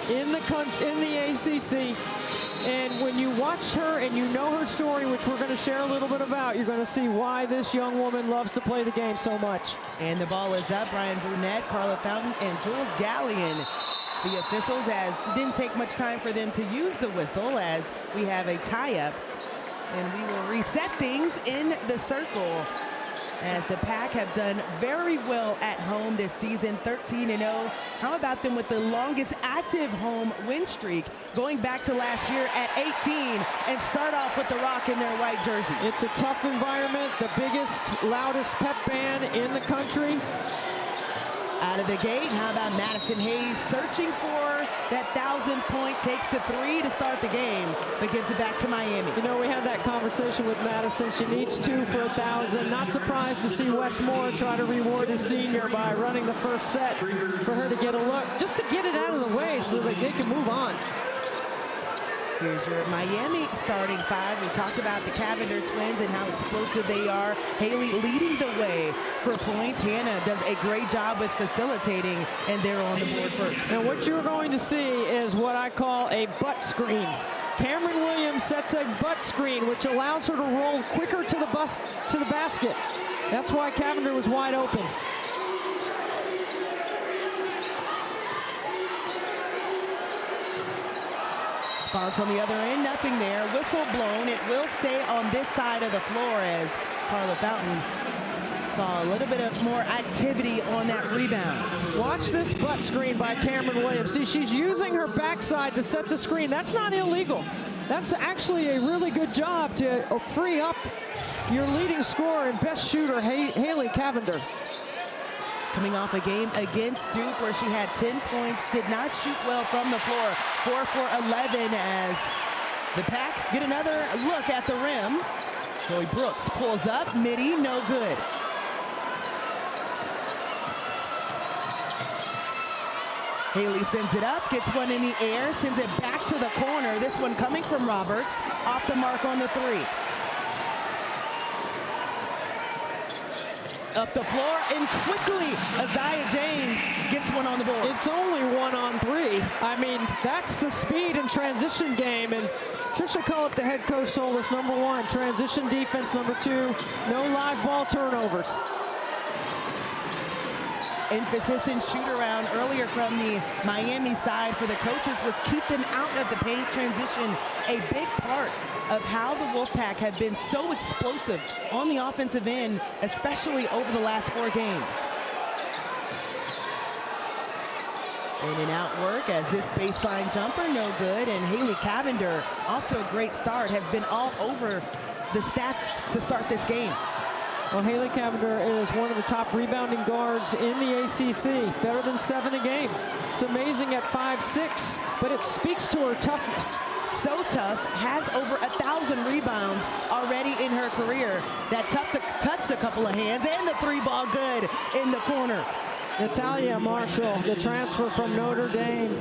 in the ACC. And when you watch her and you know her story, which we're going to share a little bit about, you're going to see why this young woman loves to play the game so much. And the ball is up. Brian Brunette, Carla Fountain, and Jules Gallion. The officials, as it didn't take much time for them to use the whistle, as we have a tie-up. And we will reset things in the circle, as the Pack have done very well at home this season, 13-0. How about them with the longest active home win streak, going back to last year at 18, and start off with the rock in their white jerseys. It's a tough environment, the biggest, loudest pep band in the country. Out of the gate, how about Madison Hayes searching for that 1,000-point, takes the 3 to start the game, but gives it back to Miami. You know, we had that conversation with Madison. She needs 2 for 1,000. Not surprised to see Wes Moore try to reward his senior by running the first set for her to get a look, just to get it out of the way so that they can move on. Here's your Miami starting 5. We talked about the Cavinder twins and how explosive they are. Haley leading the way for points. Hannah does a great job with facilitating, and they're on the board first. And what you're going to see is what I call a butt screen. Cameron Williams sets a butt screen, which allows her to roll quicker to the basket. That's why Cavinder was wide open. Response on the other end, nothing there. Whistle blown. It will stay on this side of the floor, as Carla Fountain saw a little bit of more activity on that rebound. Watch this butt screen by Cameron Williams. See, she's using her backside to set the screen. That's not illegal. That's actually a really good job to free up your leading scorer and best shooter, Haley Cavinder. Coming off a game against Duke where she had 10 points, did not shoot well from the floor. 4 for 11 as the Pack get another look at the rim. Zoe Brooks pulls up, midi, no good. Haley sends it up, gets one in the air, sends it back to the corner. This one coming from Roberts, off the mark on the 3. Up the floor, and quickly Aziaha James gets one on the board. It's only 1 on 3. I mean, that's the speed and transition game. And Trisha Cullip, the head coach, told us, number 1, transition defense, number 2, no live ball turnovers. Emphasis in shoot around earlier from the Miami side for the coaches was keep them out of the paint transition. A big part of how the Wolfpack have been so explosive on the offensive end, especially over the last 4 games. In and out work as this baseline jumper, no good. And Haley Cavinder, off to a great start, has been all over the stats to start this game. Well, Haley Cavinder is one of the top rebounding guards in the ACC, better than 7 a game. It's amazing at 5'6", but it speaks to her toughness. So tough, has over 1,000 rebounds already in her career. That touched a couple of hands, and the 3 ball good in the corner. Natalia Marshall, the transfer from Notre Dame,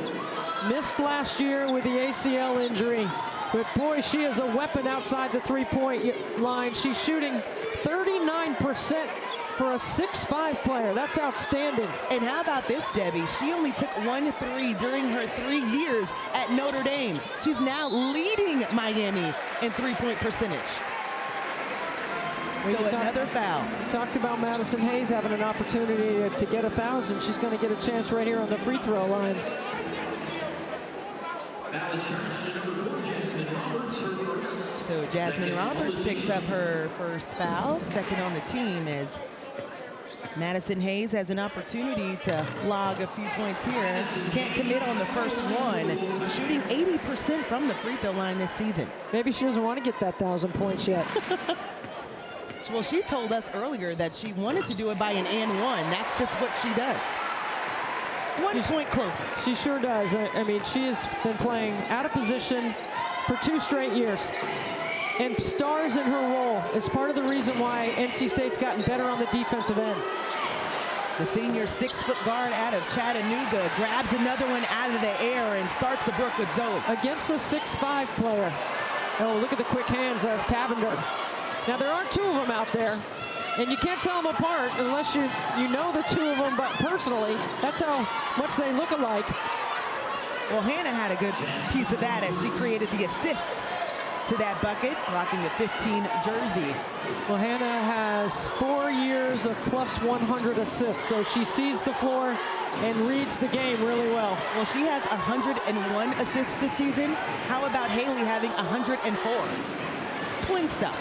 missed last year with the ACL injury. But boy, she is a weapon outside the 3-point line. She's shooting 39% for a 6'5" player. That's outstanding. And how about this, Debbie? She only took 1 3 during her 3 years at Notre Dame. She's now leading Miami in 3-point percentage. So another foul. We talked about Madison Hayes having an opportunity to get 1,000. She's going to get a chance right here on the free throw line. So Jasmine Roberts picks up her first foul, second on the team, as Madison Hayes has an opportunity to log a few points here. Can't commit on the first one, shooting 80% from the free throw line this season. Maybe she doesn't want to get that 1,000 points yet. Well, she told us earlier that she wanted to do it by an and 1. That's just what she does. 1 point closer. She sure does. I mean, she has been playing out of position for 2 straight years and stars in her role. It's part of the reason why NC State's gotten better on the defensive end. The senior 6-foot guard out of Chattanooga grabs another one out of the air and starts the brook with Zoe. Against the 6'5" player. Oh, look at the quick hands of Cavinder. Now, there are 2 of them out there, and you can't tell them apart unless you know the 2 of them, but personally, that's how much they look alike. Well, Hannah had a good piece of that as she created the assists to that bucket, rocking the 15 jersey. Well, Hannah has 4 years of plus 100 assists, so she sees the floor and reads the game really well. Well, she has 101 assists this season. How about Haley having 104? Twin stuff.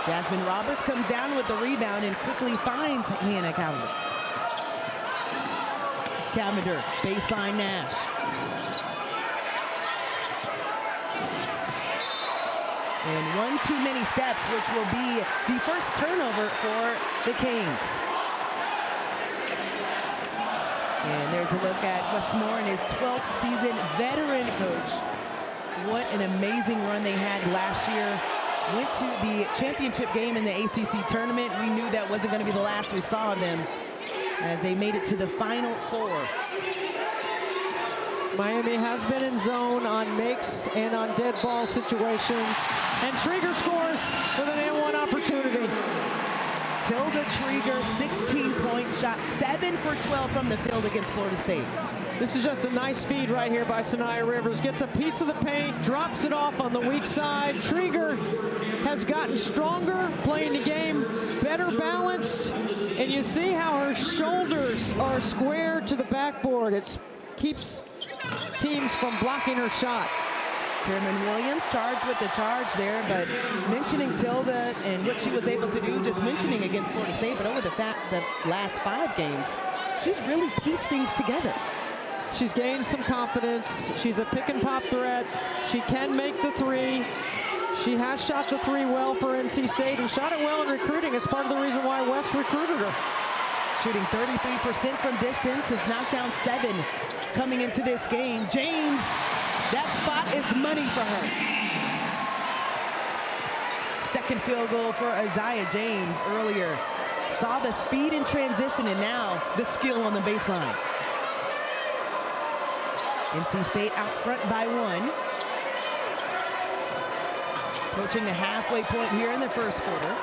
Jasmine Roberts comes down with the rebound and quickly finds Hannah Cavinder. Cavinder, baseline Nash. And one too many steps, which will be the first turnover for the Canes. And there's a look at Westmore and his 12th season veteran coach. What an amazing run they had last year. Went to the championship game in the ACC tournament. We knew that wasn't going to be the last we saw of them as they made it to the Final Four. Miami has been in zone on makes and on dead ball situations. And Trieger scores with an and-one opportunity. Tilda Trieger, 16 points, shot 7 for 12 from the field against Florida State. This is just a nice feed right here by Sanaya Rivers. Gets a piece of the paint, drops it off on the weak side. Trieger has gotten stronger, playing the game better balanced. And you see how her shoulders are square to the backboard. It keeps teams from blocking her shot. Chairman Williams charged with the charge there, but mentioning Tilda and what she was able to do, just mentioning against Florida State, but over the last 5 games, she's really pieced things together. She's gained some confidence. She's a pick and pop threat. She can make the three. She has shot the three well for NC State and shot it well in recruiting. It's part of the reason why West recruited her. Shooting 33% from distance, has knocked down 7 coming into this game. James, that spot is money for her. Second field goal for Aziaha James earlier. Saw the speed in transition and now the skill on the baseline. NC State out front by 1. Approaching the halfway point here in the first quarter.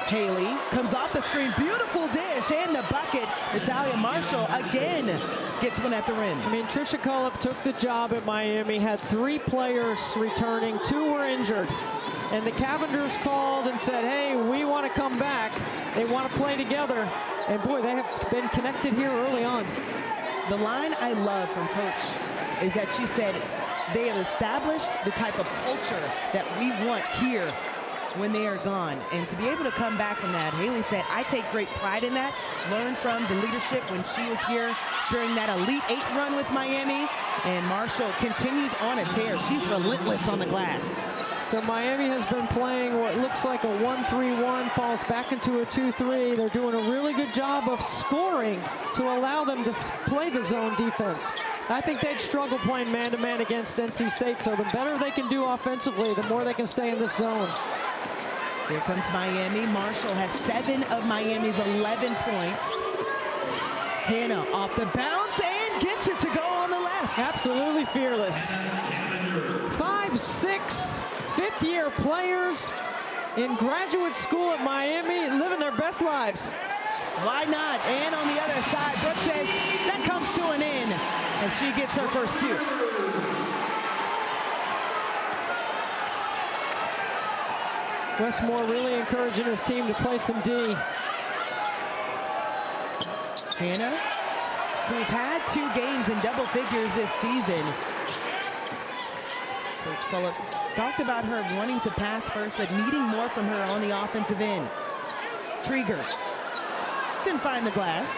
Haley comes off the screen, beautiful dish and the bucket. Natalia Marshall again gets one at the rim. I mean, Trisha Cullip took the job at Miami, had 3 players returning, 2 were injured. And the Cavinders called and said, hey, we want to come back. They want to play together. And boy, they have been connected here early on. The line I love from Coach is that she said they have established the type of culture that we want here when they are gone. And to be able to come back from that, Haley said, I take great pride in that. Learned from the leadership when she was here during that Elite 8 run with Miami. And Marshall continues on a tear. She's relentless on the glass. So Miami has been playing what looks like a 1-3-1, falls back into a 2-3. They're doing a really good job of scoring to allow them to play the zone defense. I think they'd struggle playing man-to-man against NC State, so the better they can do offensively, the more they can stay in this zone. Here comes Miami. Marshall has 7 of Miami's 11 points. Hannah off the bounce and gets it to go on the left. Absolutely fearless. 5'6", fifth-year players in graduate school at Miami living their best lives. Why not? And on the other side, Brooke says that comes to an end as she gets her first 2. Westmore really encouraging his team to play some D. Hannah, who's had 2 games in double figures this season. Coach Phillips talked about her wanting to pass first, but needing more from her on the offensive end. Trieger couldn't find the glass.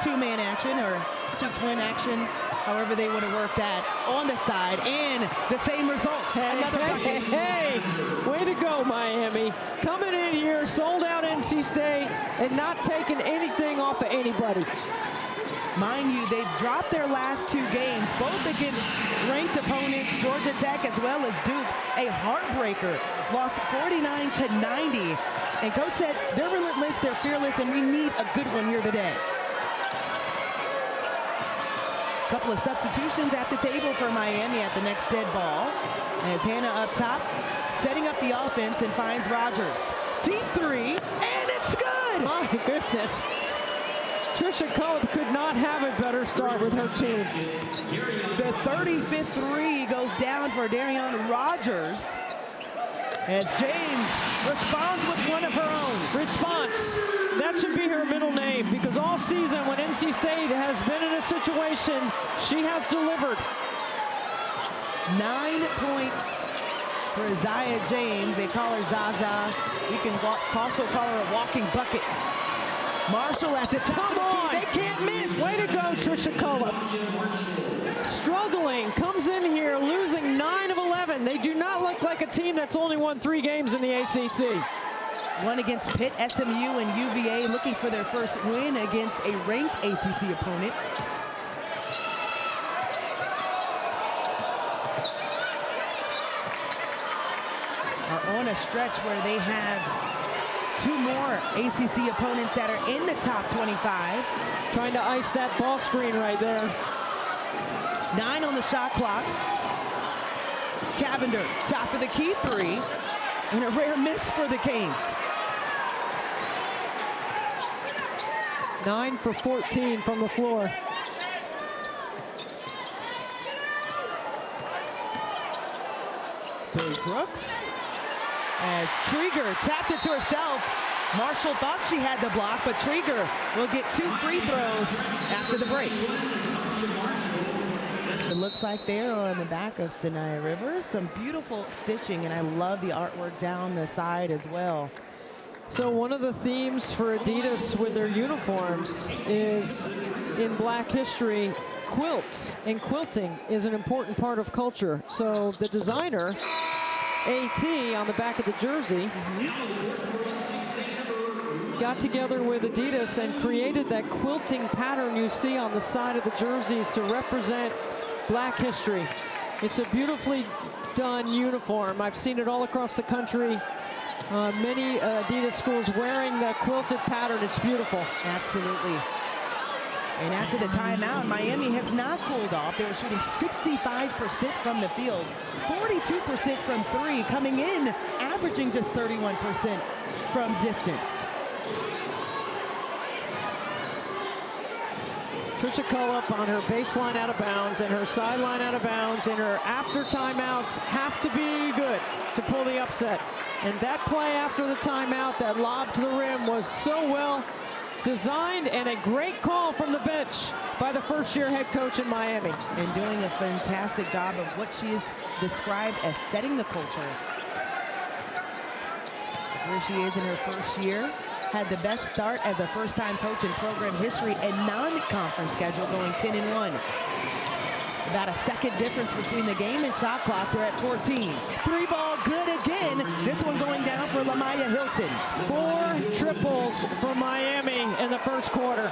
Two-man action or two-twin action, however they would have worked that, on the side, and the same results. Another bucket. Hey, way to go, Miami. Coming in here, sold out NC State, and not taking anything off of anybody. Mind you, they've dropped their last 2 games, both against ranked opponents, Georgia Tech as well as Duke. A heartbreaker, lost 49-90. And Coach said they're relentless, they're fearless, and we need a good one here today. Couple of substitutions at the table for Miami at the next dead ball. As Hannah up top, setting up the offense and finds Rogers. Deep 3, and it's good! my goodness. Trisha Cullip could not have a better start with her team. The 35th three goes down for Darion Rogers as James responds with one of her own. Response. That should be her middle name, because all season when NC State has been in a situation, she has delivered. 9 points for Aziaha James. They call her Zaza. You can also call her a walking bucket. Marshall at the top of the key. They can't miss. Way to go, Trisha Cullip. Struggling, comes in here, losing 9 of 11. They do not look like a team that's only won 3 games in the ACC. One against Pitt, SMU, and UVA, looking for their first win against a ranked ACC opponent. Are on a stretch where they have 2 more ACC opponents that are in the top 25. Trying to ice that ball screen right there. 9 on the shot clock. Cavinder, top of the key 3, and a rare miss for the Canes. 9 for 14 from the floor. So Brooks, as Trieger tapped it to herself. Marshall thought she had the block, but Trieger will get 2 free throws after the break. It looks like they're on the back of Sanaya Rivers. Some beautiful stitching, and I love the artwork down the side as well. So one of the themes for Adidas with their uniforms is, in Black history, quilts, and quilting is an important part of culture. So the designer, AT, on the back of the jersey, got together with Adidas and created that quilting pattern you see on the side of the jerseys to represent Black history. It's a beautifully done uniform. I've seen it all across the country. Many Adidas schools wearing the quilted pattern. It's beautiful. Absolutely. And after the timeout, Miami has not cooled off. They were shooting 65% from the field, 42% from 3, coming in, averaging just 31% from distance. Trisha Cullip on her baseline out of bounds and her sideline out of bounds, and her after timeouts have to be good to pull the upset. And that play after the timeout, that lob to the rim, was so well designed, and a great call from the bench by the first-year head coach in Miami. And doing a fantastic job of what she is described as setting the culture. Where she is in her first year. Had the best start as a first-time coach in program history and non-conference schedule, going 10-1. About a second difference between the game and shot clock. They're at 14. 3-ball good again. This one going down for Lamaya Hilton. 4 triples for Miami in the first quarter.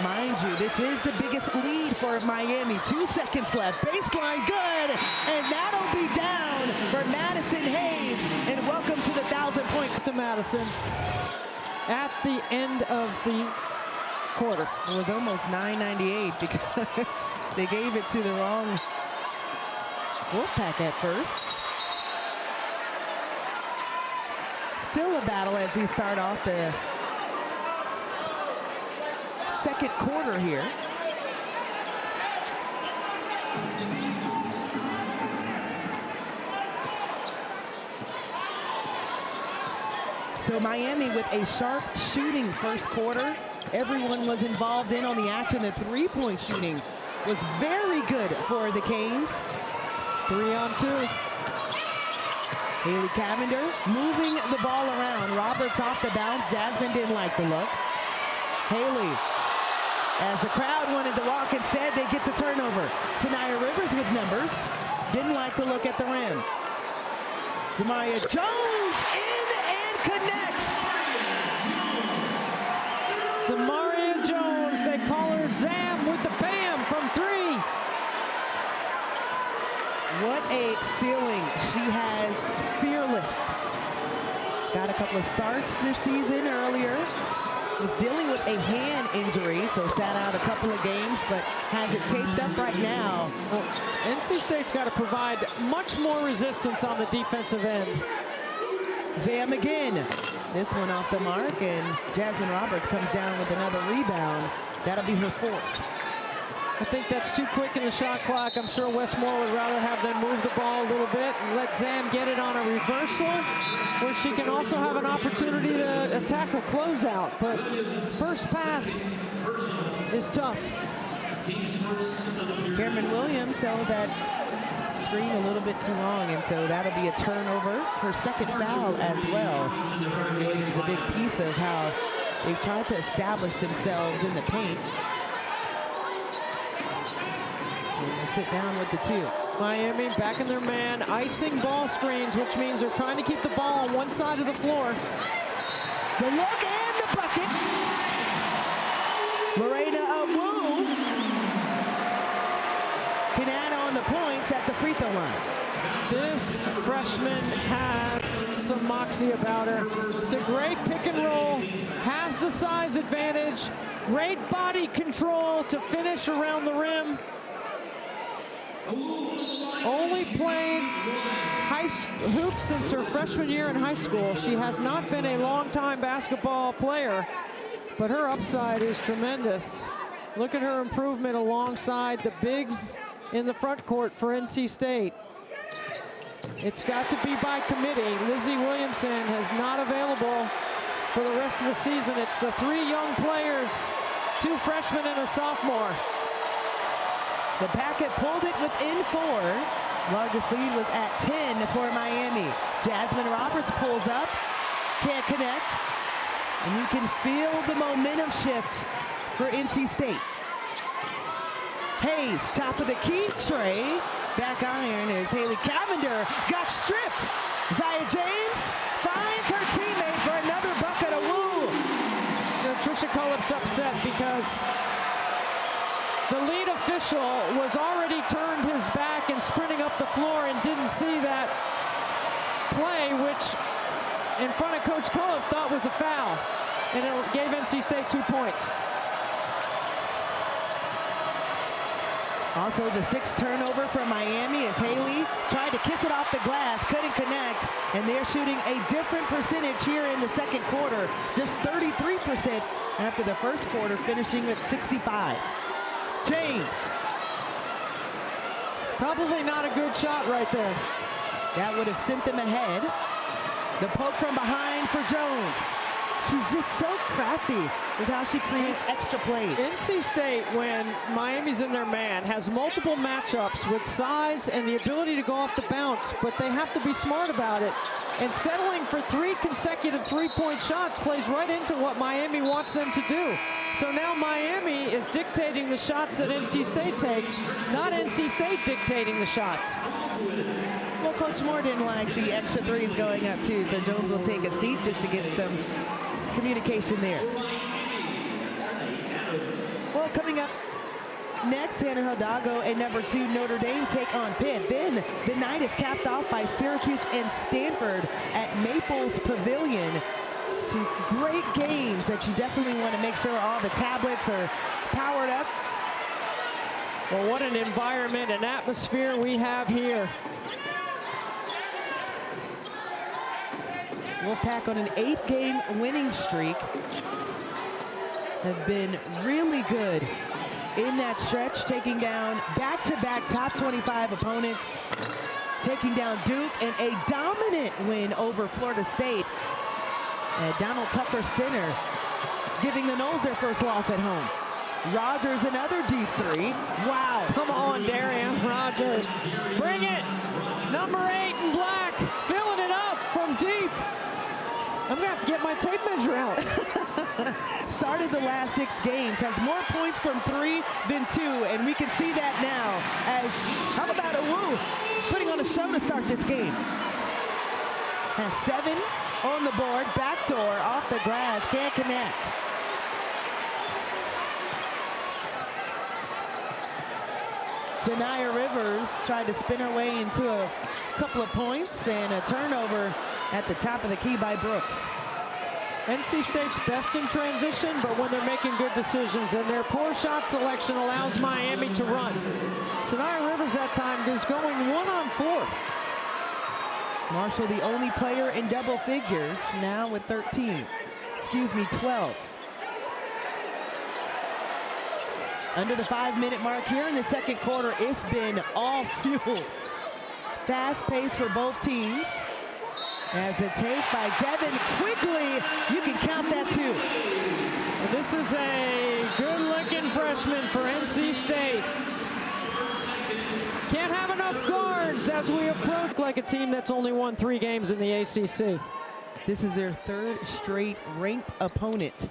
Mind you, this is the biggest lead for Miami. 2 seconds left. Baseline good, and that'll be down for Madison Hayes. And welcome to the 1,000 points to Madison at the end of the quarter. It was almost 9:98 because they gave it to the wrong Wolfpack at first. Still a battle as we start off the second quarter here. So Miami with a sharp shooting first quarter. Everyone was involved in on the action. The 3-point shooting was very good for the Canes. 3 on 2. Haley Cavinder moving the ball around. Roberts off the bounce. Jasmine didn't like the look. Haley, as the crowd wanted to walk, instead they get the turnover. Sanaya Rivers with numbers. Didn't like the look at the rim. Demaria Jones in and connects. Demaria Jones, they call her Zam with the bam from 3. What a ceiling she has. Fearless. Got a couple of starts this season earlier. Was dealing with a hand injury, so sat out a couple of games, but has it taped up right now. Well, NC State's got to provide much more resistance on the defensive end. Zam again. This one off the mark, and Jasmine Roberts comes down with another rebound. That'll be her fourth. I think that's too quick in the shot clock. I'm sure Westmore would rather have them move the ball a little bit and let Zam get it on a reversal, where she can also have an opportunity to attack a closeout. But first pass is tough. Cameron Williams held that screen a little bit too long, and so that'll be a turnover. Her second foul as well. Cameron Williams is a big piece of how they've tried to establish themselves in the paint. And they sit down with the two. Miami back in their man, icing ball screens, which means they're trying to keep the ball on one side of the floor. The look and the bucket. Lorena Wu can add on the points at the free throw line. This freshman has some moxie about her. It's a great pick and roll, has the size advantage, great body control to finish around the rim. Only played hoops since her freshman year in high school. She has not been a long-time basketball player, but her upside is tremendous. Look at her improvement alongside the bigs in the front court for NC State. It's got to be by committee. Lizzie Williamson is not available for the rest of the season. It's the three young players, two freshmen and a sophomore. The Packet pulled it within 4. Largest lead was at 10 for Miami. Jasmine Roberts pulls up, can't connect, and you can feel the momentum shift for NC State. Hayes, top of the key, Trey. Back iron is Haley Cavinder, got stripped. Aziaha James finds her teammate for another bucket of Woo. Trisha Cullep's upset because the lead official was already turned his back and sprinting up the floor and didn't see that play, which in front of Coach Cullep thought was a foul, and it gave NC State 2 points. Also, the 6th turnover from Miami as Haley tried to kiss it off the glass, couldn't connect, and they're shooting a different percentage here in the second quarter, just 33% after the first quarter, finishing at 65. James. Probably not a good shot right there. That would have sent them ahead. The poke from behind for Jones. She's just so crafty with how she creates extra plays. NC State, when Miami's in their man, has multiple matchups with size and the ability to go off the bounce, but they have to be smart about it. And settling for 3 consecutive three-point shots plays right into what Miami wants them to do. So now Miami is dictating the shots that NC State takes, not NC State dictating the shots. Well, Coach Moore didn't like the extra threes going up too, so Jones will take a seat just to get some communication there. Well, coming up next, Hannah Hidalgo and number 2 Notre Dame take on Pitt. Then the night is capped off by Syracuse and Stanford at Maples Pavilion. 2 great games that you definitely want to make sure all the tablets are powered up. Well, what an environment and atmosphere we have here. Wolfpack on an 8-game winning streak. Have been really good in that stretch, taking down back-to-back top 25 opponents, taking down Duke, and a dominant win over Florida State at Donald Tucker Center, giving the Noles their first loss at home. Rogers, another deep 3. Wow. Come on, Darian Rogers. Bring it. Number 8 in black, filling it up from deep. I'm gonna have to get my tape measure out. Started the last 6 games, has more points from 3 than 2, and we can see that now as, how about Wu putting on a show to start this game. Has 7 on the board, backdoor off the glass, can't connect. Sanaya Rivers tried to spin her way into a couple of points and a turnover at the top of the key by Brooks. NC State's best in transition, but when they're making good decisions, and their poor shot selection allows Miami to run. Sanaya Rivers that time is going 1-on-4. Marshall, the only player in double figures, now with 12. Under the 5-minute mark here in the second quarter, it's been all fuel. Fast pace for both teams. As the take by Devin Quigley, you can count that too. This is a good-looking freshman for NC State. Can't have enough guards as we approach like a team that's only won 3 games in the ACC. This is their 3rd straight ranked opponent.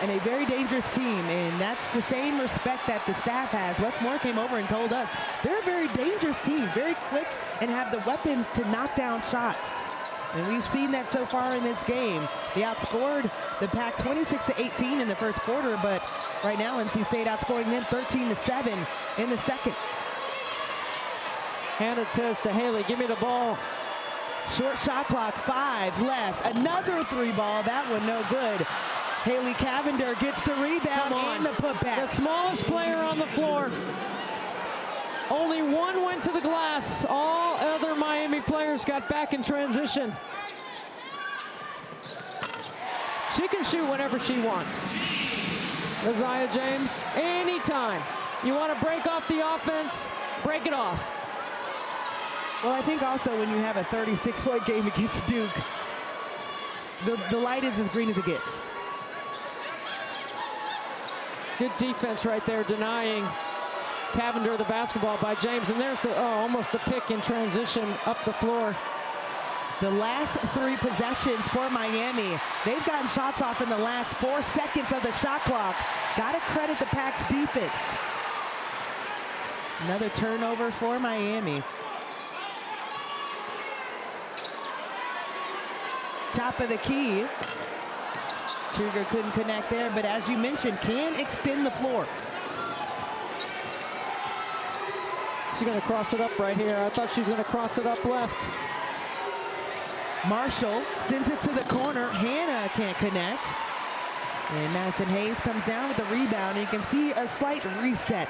And a very dangerous team, and that's the same respect that the staff has. Wes Moore came over and told us they're a very dangerous team, very quick, and have the weapons to knock down shots. And we've seen that so far in this game. They outscored the Pack 26-18 in the first quarter, but right now NC State outscoring them 13-7 in the second. Hernandez to Haley, give me the ball. Short shot clock, 5 left. Another 3-ball, that one no good. Haley Cavinder gets the rebound and the putback. The smallest player on the floor. Only one went to the glass. All other Miami players got back in transition. She can shoot whenever she wants. Aziaha James, anytime. You want to break off the offense, break it off. Well, I think also when you have a 36-point game against Duke, the light is as green as it gets. Good defense right there, denying Cavinder the basketball by James. And there's the, almost a pick in transition up the floor. The last 3 possessions for Miami, they've gotten shots off in the last 4 seconds of the shot clock. Got to credit the Pack's defense. Another turnover for Miami. Top of the key. Trigger couldn't connect there, but as you mentioned, can extend the floor. She's going to cross it up right here. I thought she was going to cross it up left. Marshall sends it to the corner. Hannah can't connect. And Madison Hayes comes down with the rebound. And you can see a slight reset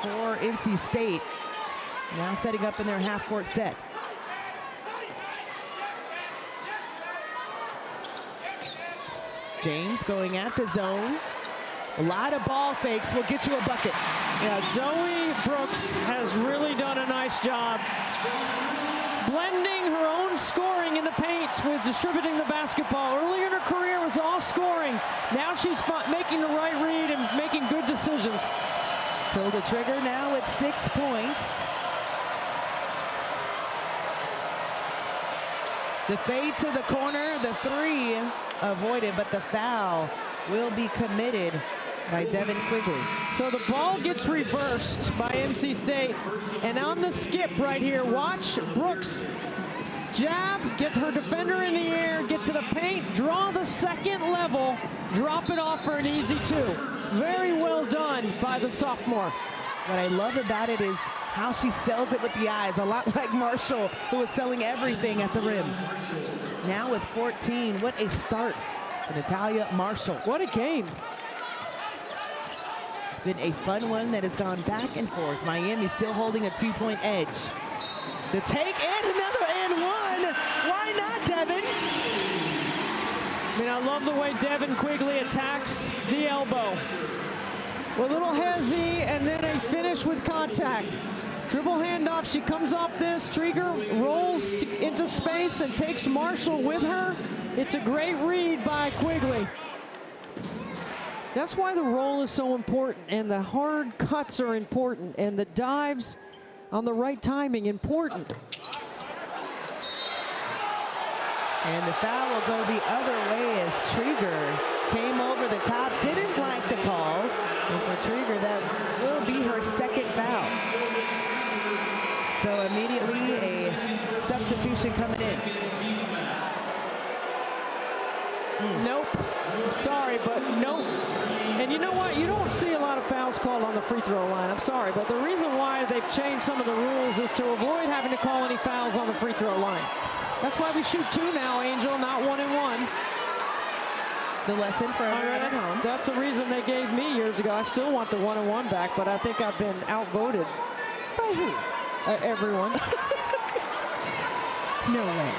for NC State. Now setting up in their half-court set. James going at the zone. A lot of ball fakes will get you a bucket. Yeah, Zoe Brooks has really done a nice job blending her own scoring in the paint with distributing the basketball. Earlier in her career was all scoring. Now she's making the right read and making good decisions. Pull the trigger now at 6 points. The fade to the corner, the 3 avoided, but the foul will be committed by Devin Quigley. So the ball gets reversed by NC State, and on the skip right here, watch Brooks jab, get her defender in the air, get to the paint, draw the second level, drop it off for an easy 2. Very well done by the sophomore. What I love about it is how she sells it with the eyes, a lot like Marshall, who was selling everything at the rim. Now with 14, what a start for Natalia Marshall. What a game. It's been a fun one that has gone back and forth. Miami still holding a 2-point edge. The take and another and one. Why not, Devin? I mean, I love the way Devin Quigley attacks the elbow. With a little hezzy and then a finish with contact. Dribble handoff, she comes off this, Trigger rolls into space and takes Marshall with her. It's a great read by Quigley. That's why the roll is so important, and the hard cuts are important, and the dives on the right timing important. And the foul will go the other way as Trigger came over the top, didn't like the call. And for Trigger, that will be her second foul. So immediately a substitution coming in. Nope. Sorry, but nope. And you know what? You don't see a lot of fouls called on the free throw line. I'm sorry, but the reason why they've changed some of the rules is to avoid having to call any fouls on the free throw line. That's why we shoot 2 now, Angel, not 1 and 1. The lesson for everyone at home. That's the reason they gave me years ago. I still want the 1 and 1 back, but I think I've been outvoted. By who? Everyone. No way.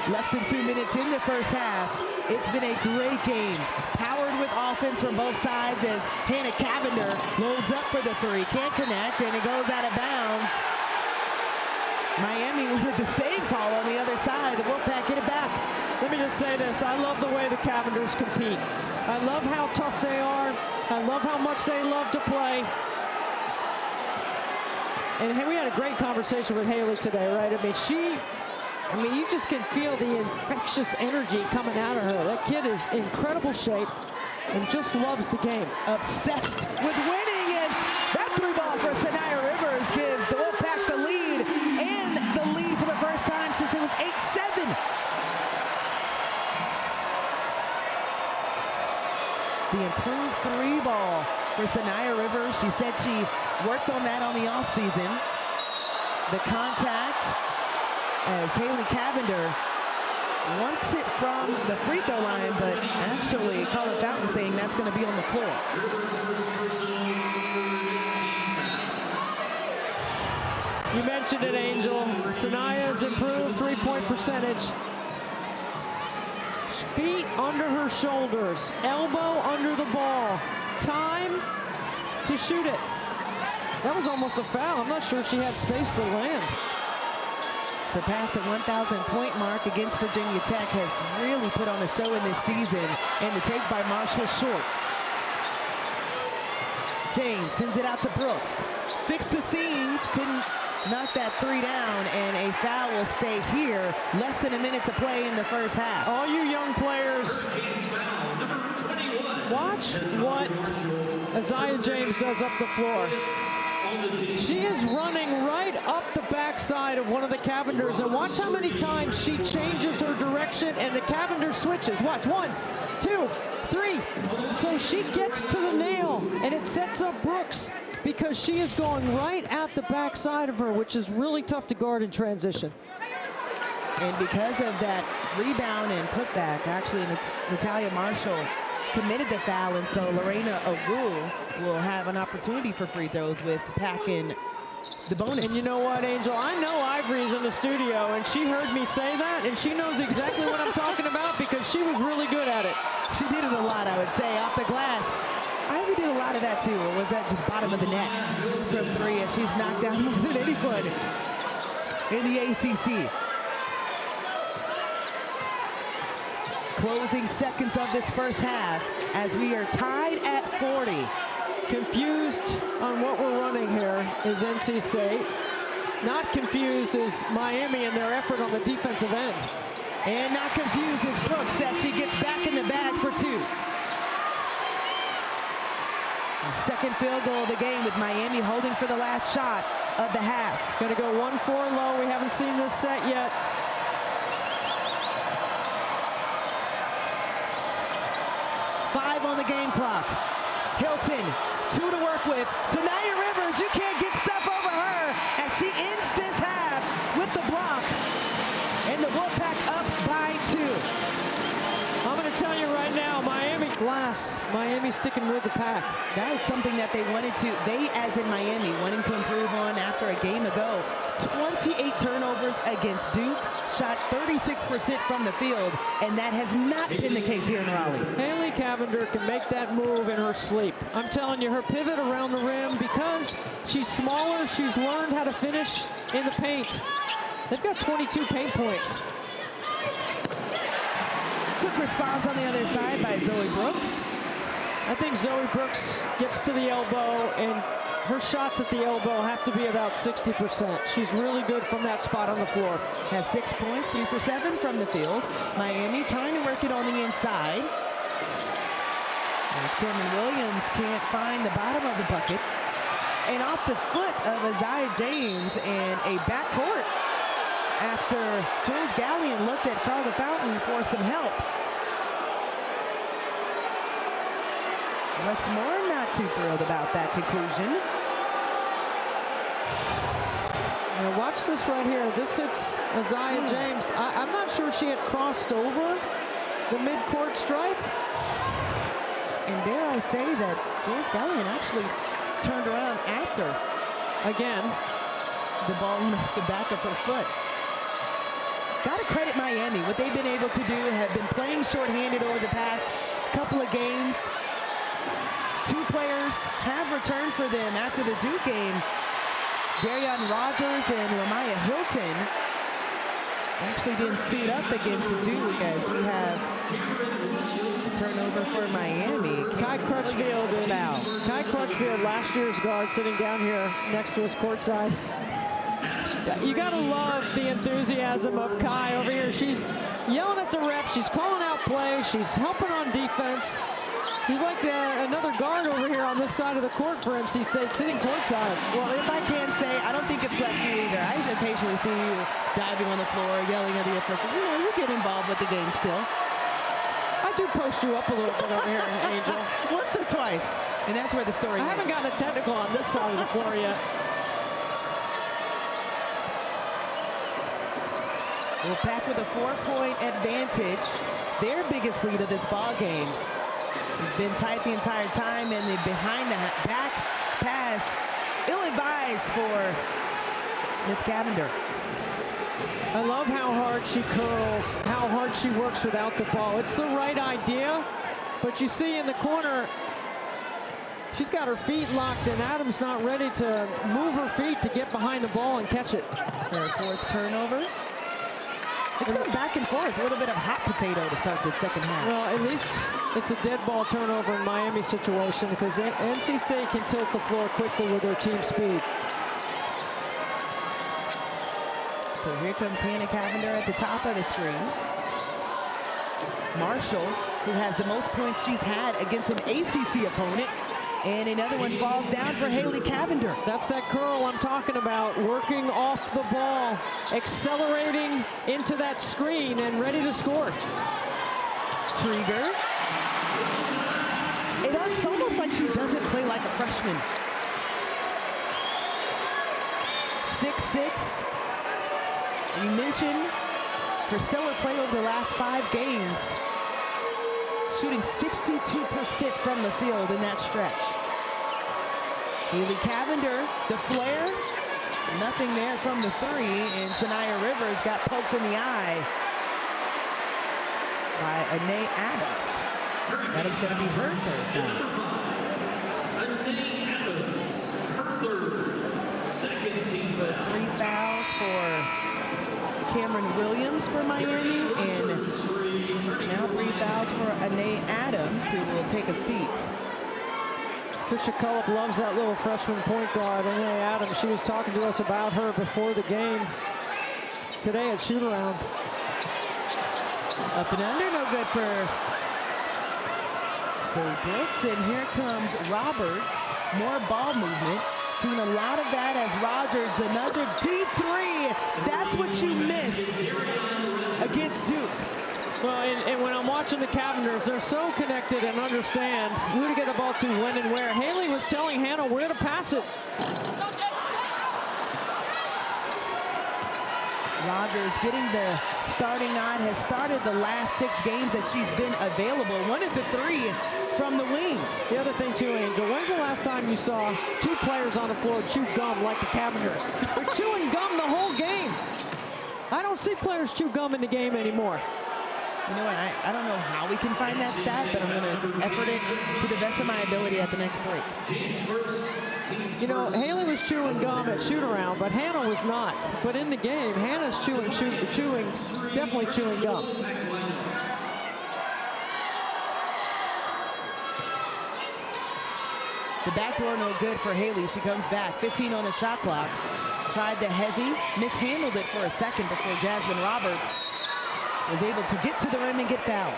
Less than 2 minutes in the first half. It's been a great game. Powered with offense from both sides as Hannah Cavinder loads up for the three. Can't connect, and it goes out of bounds. Miami wanted the same call on the other side. The Wolfpack get it back. Let me just say this. I love the way the Cavinders compete. I love how tough they are. I love how much they love to play. And we had a great conversation with Haley today, right? I mean, you just can feel the infectious energy coming out of her. That kid is in incredible shape and just loves the game. Obsessed with winning as that three ball for Sanaya Rivers gives the Wolfpack the lead, and the lead for the first time since it was 8-7. The improved three ball for Sanaya Rivers. She said she worked on that on the offseason. The contact as Haley Cavinder wants it from the free throw line, but actually Carla Fountain saying that's going to be on the floor. You mentioned it, Angel. Sanaya's improved three-point percentage. Feet under her shoulders, elbow under the ball. Time to shoot it. That was almost a foul. I'm not sure she had space to land. Surpassed the 1,000-point mark against Virginia Tech, has really put on a show in this season, and the take by Marshall short. James sends it out to Brooks. Fixed the seams, couldn't knock that three down, and a foul will stay here. Less than a minute to play in the first half. All you young players, watch what Aziaha James does up the floor. She is running right up the backside of one of the Cavinders, and watch how many times she changes her direction and the Cavinder switches. Watch, 1, 2, 3. So she gets to the nail, and it sets up Brooks because she is going right at the backside of her, which is really tough to guard in transition. And because of that rebound and putback, actually Natalia Marshall committed the foul, and so Lorena Awu will have an opportunity for free throws with packing the bonus. And you know what, Angel? I know Ivory's in the studio, and she heard me say that, and she knows exactly what I'm talking about because she was really good at it. She did it a lot, I would say, off the glass. Ivory did a lot of that too, or was that just bottom of the net from three, as she's knocked down more than anyone in the ACC. Closing seconds of this first half as we are tied at 40. Confused on what we're running here is NC State. Not confused is Miami and their effort on the defensive end. And not confused is Brooks as she gets back in the bag for two. Second field goal of the game with Miami holding for the last shot of the half. Gonna go 1-4 low. We haven't seen this set yet. On the game clock. Hilton, 2 to work with. Sanaya Rivers, you can't get stuff over her as she ends this half with the block. And the Wolfpack up by 2. I'm going to tell you right now, Miami glass. Miami's sticking with the pack. That was something that they wanted to, as in Miami, wanting to improve on after a game ago. 28 turnovers against Duke, shot 36% from the field, and that has not been the case here in Raleigh. Haley Cavinder can make that move in her sleep. I'm telling you, her pivot around the rim, because she's smaller, she's learned how to finish in the paint. They've got 22 paint points. Quick response on the other side by Zoe Brooks. I think Zoe Brooks gets to the elbow, and her shots at the elbow have to be about 60%. She's really good from that spot on the floor. Has 6 points, 3 for 7 from the field. Miami trying to work it on the inside. As Cameron Williams can't find the bottom of the bucket. And off the foot of Aziaha James, and a backcourt after Jules Gallion looked at Carla Fountain for some help. Wes Moore not too thrilled about that conclusion. Now watch this right here. This hits Aziaha James. I'm not sure she had crossed over the midcourt stripe. And dare I say that Jules Gallion actually turned around after. Again. the ball went off the back of her foot. Got to credit Miami. What they've been able to do, have been playing shorthanded over the past couple of games. 2 players have returned for them after the Duke game. Darian Rogers and Lamaya Hilton actually didn't suit up against Duke, as we have a turnover for Miami. Kai Crutchfield, Kai Crutchfield, last year's guard, sitting down here next to us courtside. You gotta love the enthusiasm of Kai over here. She's yelling at the ref, she's calling out plays, she's helping on defense. He's like another guard over here on this side of the court for NC State, sitting courtside. Well, if I can say, I don't think it's left you either. I occasionally see you diving on the floor, yelling at the officials. You know, you get involved with the game still. I do post you up a little bit over here, Angel. Once or twice, and that's where the story I haven't gotten a technical on this side of the floor yet. Wolfpack with a 4-point advantage. Their biggest lead of this ball game. Has been tight the entire time, and the behind the back pass, ill-advised for Miss Cavinder. I love how hard she curls, how hard she works without the ball. It's the right idea, but you see in the corner, she's got her feet locked, and Adams not ready to move her feet to get behind the ball and catch it. Her 4th turnover. It's going back and forth. A little bit of hot potato to start the second half. Well, at least it's a dead ball turnover in Miami's situation, because NC State can tilt the floor quickly with their team speed. So here comes Hannah Cavinder at the top of the screen. Marshall, who has the most points she's had against an ACC opponent. And another one falls down for Haley Cavinder. That's that curl I'm talking about, working off the ball, accelerating into that screen and ready to score. Trigger. It's almost like she doesn't play like a freshman. 6'6". You mentioned her stellar play over the last 5 games. Shooting 62% from the field in that stretch. Haley Cavinder, the flare, nothing there from the 3, and Sanaya Rivers got poked in the eye by Anae Adams. That is going to be her 3rd foul. So 3 fouls for Cameron Williams for Miami, and now 3 fouls for Anae Adams, who will take a seat. Trisha Cullip loves that little freshman point guard, Anae Adams. She was talking to us about her before the game today at shoot-around. Up and under, no good for Zoe Brooks. And here comes Roberts. More ball movement. Seen a lot of that as Rogers, another deep 3. That's what you miss against Duke. Well, and when I'm watching the Cavinders, they're so connected and understand who to get the ball to, when and where. Haley was telling Hannah where to pass it. Rogers getting the starting nod, has started the last 6 games that she's been available. 1 of the 3 from the wing. The other thing too, Angel, when's the last time you saw 2 players on the floor chew gum like the Cavinders? They're chewing gum the whole game. I don't see players chew gum in the game anymore. You know what, I don't know how we can find that stat, but I'm going to effort it to the best of my ability at the next break. You know, Haley was chewing gum at shoot-around, but Hannah was not. But in the game, Hannah's definitely chewing gum. The backdoor no good for Haley. She comes back, 15 on the shot clock. Tried the hezzy, mishandled it for a second before Jasmine Roberts was able to get to the rim and get fouled.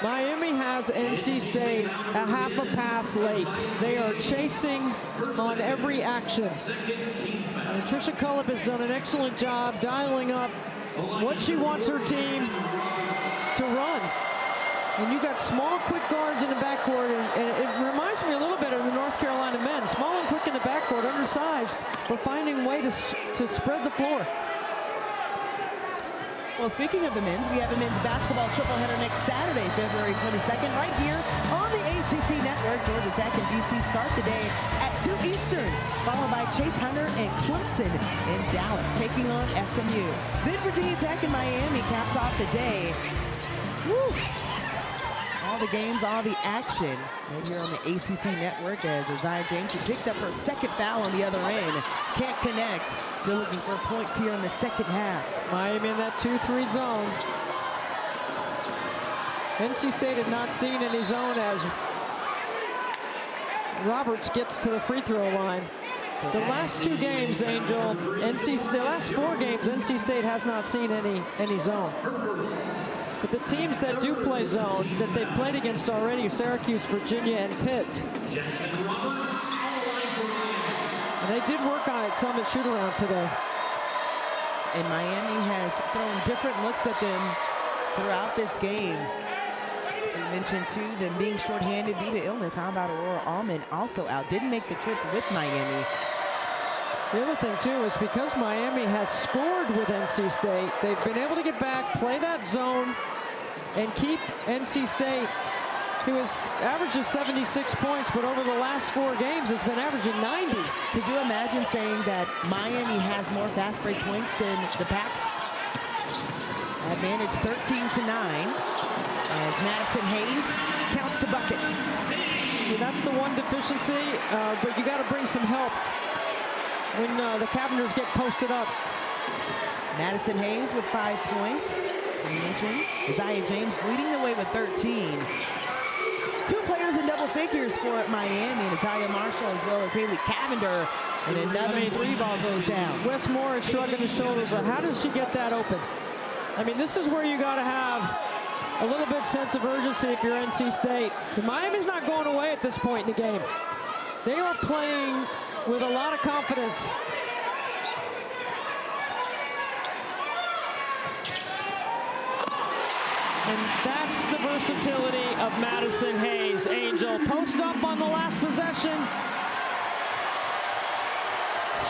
Miami has NC State a half a pass late. They are chasing on every action. And Trisha Cullip has done an excellent job dialing up what she wants her team to run. And you got small, quick guards in the backcourt, and it reminds me a little bit of the North Carolina men. Small and quick in the backcourt, undersized, but finding a way to spread the floor. Well, speaking of the men's, we have a men's basketball triple header next Saturday, February 22nd, right here on the ACC Network. Georgia Tech and BC start the day at 2 Eastern, followed by Chase Hunter and Clemson in Dallas, taking on SMU. Then Virginia Tech and Miami caps off the day. Woo! All the games, all the action right here on the ACC Network as Aziaha James, who picked up her second foul on the other end, can't connect. Still looking for points here in the second half. Miami in that 2-3 zone. NC State had not seen any zone as Roberts gets to the free throw line. The last 2 games, Angel, last 4 games, NC State has not seen any zone. But the teams that do play zone, that they've played against already, Syracuse, Virginia, and Pitt. And they did work on it some at shoot-around today. And Miami has thrown different looks at them throughout this game. We mentioned, too, them being shorthanded due to illness. How about Aurora Almond also out? Didn't make the trip with Miami. The other thing, too, is because Miami has scored with NC State, they've been able to get back, play that zone, and keep NC State, who averages 76 points, but over the last 4 games has been averaging 90. Could you imagine saying that Miami has more fast break points than the Pack? Advantage 13-9 as Madison Hayes counts the bucket. Yeah, that's the one deficiency, but you got to bring some help when the Cavinders get posted up. Madison Hayes with 5 points. We mentioned Aziaha James leading the way with 13. 2 players in double figures for Miami, Natalia Marshall as well as Haley Cavinder. And another 3 ball goes down. Wes Moore is shrugging his shoulders. How does she get that open? I mean, this is where you got to have a little bit sense of urgency if you're NC State. Miami's not going away at this point in the game. They are playing with a lot of confidence. And that's the versatility of Madison Hayes. Angel, post up on the last possession.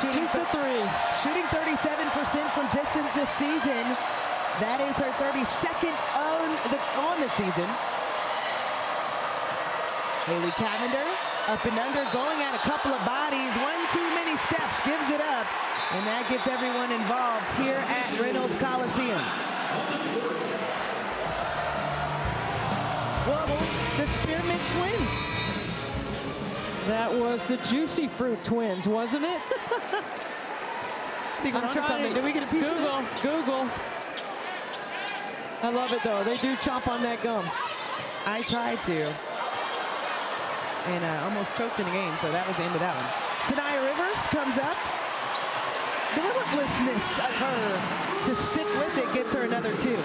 Shooting 2-3. Shooting 37% from distance this season. That is her 32nd on the season. Haley Cavinder up and under, going at a couple of bodies. 1 too many steps, gives it up. And that gets everyone involved here at Reynolds Coliseum. Wobble, the Spearmint Twins. That was the Juicy Fruit Twins, wasn't it? I think we're onto something. Did we get a piece of it? Google. I love it, though. They do chomp on that gum. I tried to. And almost choked in the game, so that was the end of that one. Sanaya Rivers comes up. The relentlessness of her to stick with it gets her another 2.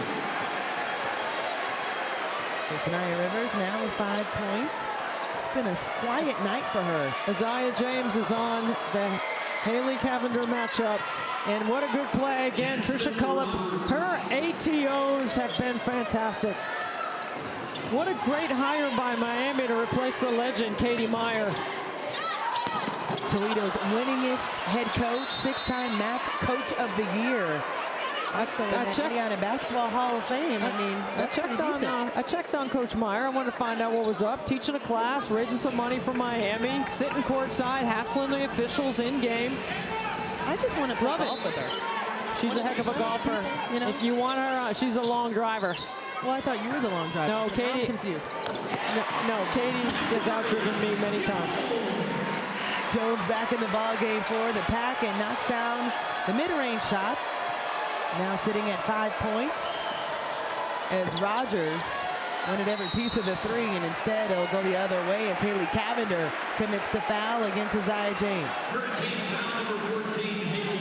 So Sanaya Rivers now with 5 points. It's been a quiet night for her. Aziaha James is on the Haley Cavinder matchup. And what a good play again, Trisha Cullip. Her ATOs have been fantastic. What a great hire by Miami to replace the legend, Katie Meyer. Toledo's winningest head coach, 6-time MAC Coach of the Year. That's Indiana Basketball Hall of Fame. I mean, I checked on Coach Meyer. I wanted to find out what was up. Teaching a class, raising some money for Miami, sitting courtside, hassling the officials in game. I just want to play golf with her. She's a heck of a golfer. You know, if you want her, she's a long driver. Well, I thought you were the long driver. No, Katie. I'm confused. No, Katie has outdriven me many times. Jones back in the ball game for the Pack and knocks down the mid-range shot. Now sitting at 5 points as Rogers wanted every piece of the 3, and instead it'll go the other way as Haley Cavinder commits the foul against Aziaha James.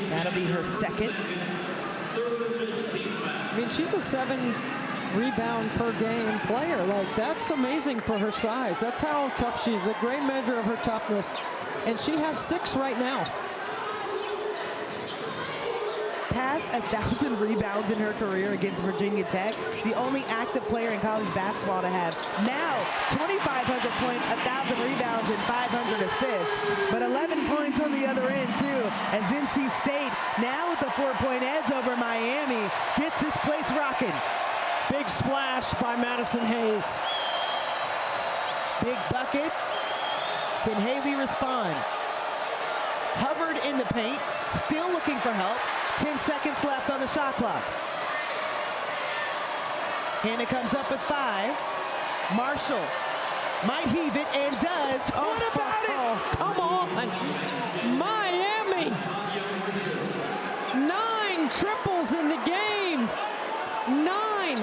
That'll be her second. I mean, she's a 7 rebound per game player. Like, that's amazing for her size. That's how tough she is. A great measure of her toughness. And she has 6 right now. surpassed 1,000 rebounds in her career against Virginia Tech. The only active player in college basketball to have now 2,500 points, 1,000 rebounds, and 500 assists. But 11 points on the other end, too, as NC State, now with the 4-point edge over Miami, gets this place rocking. Big splash by Madison Hayes. Big bucket. Can Haley respond? Hubbard in the paint, still looking for help. 10 seconds left on the shot clock. Hannah comes up with 5. Marshall might heave it and does. What about it? Come on. Miami. 9 triples in the game. 9.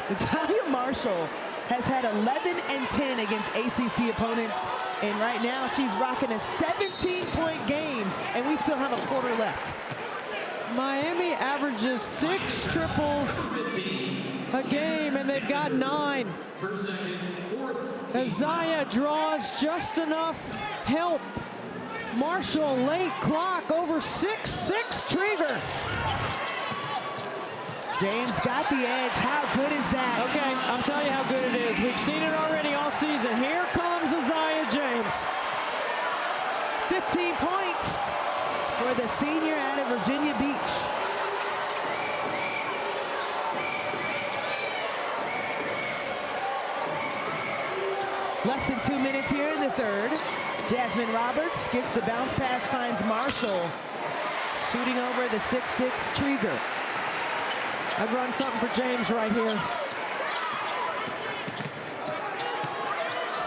Natalia Marshall has had 11 and 10 against ACC opponents, and right now she's rocking a 17-point game, and we still have a quarter left. Miami averages 6 triples a game, and they've got 9. Aziaha draws just enough help. Marshall, late clock, over 6-6 Trigger. James got the edge. How good is that? Okay, I'll tell you how good it is. We've seen it already all season. Here comes Aziaha James. 15 points for the senior out of Virginia Beach. Less than 2 minutes here in the third. Jasmine Roberts gets the bounce pass, finds Marshall. Shooting over the 6'6" Trigger. I'd run something for James right here.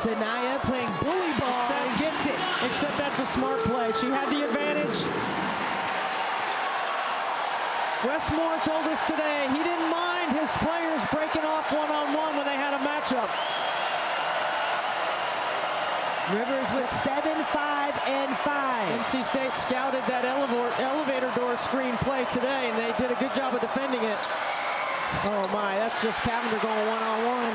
Sanaya playing bully ball and gets it. Except that's a smart play. She had the advantage. Wes Moore told us today he didn't mind his players breaking off one-on-one when they had a matchup. Rivers with 7, 5, and 5. NC State scouted that elevator door screen play today, and they did a good job of defending it. Oh my, that's just Cavinder going one-on-one.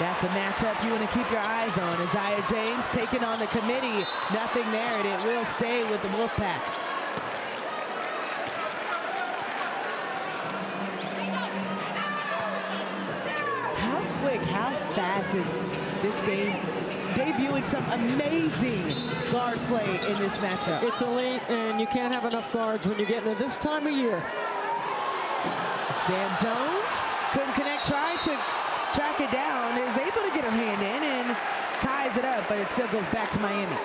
That's the matchup you want to keep your eyes on. Aziaha James taking on the committee. Nothing there, and it will stay with the Wolfpack. How quick, how fast is this game? Debuting some amazing guard play in this matchup. It's elite, and you can't have enough guards when you get into this time of year. Sam Jones couldn't connect, tried to track it down, is able to get her hand in and ties it up, but it still goes back to Miami.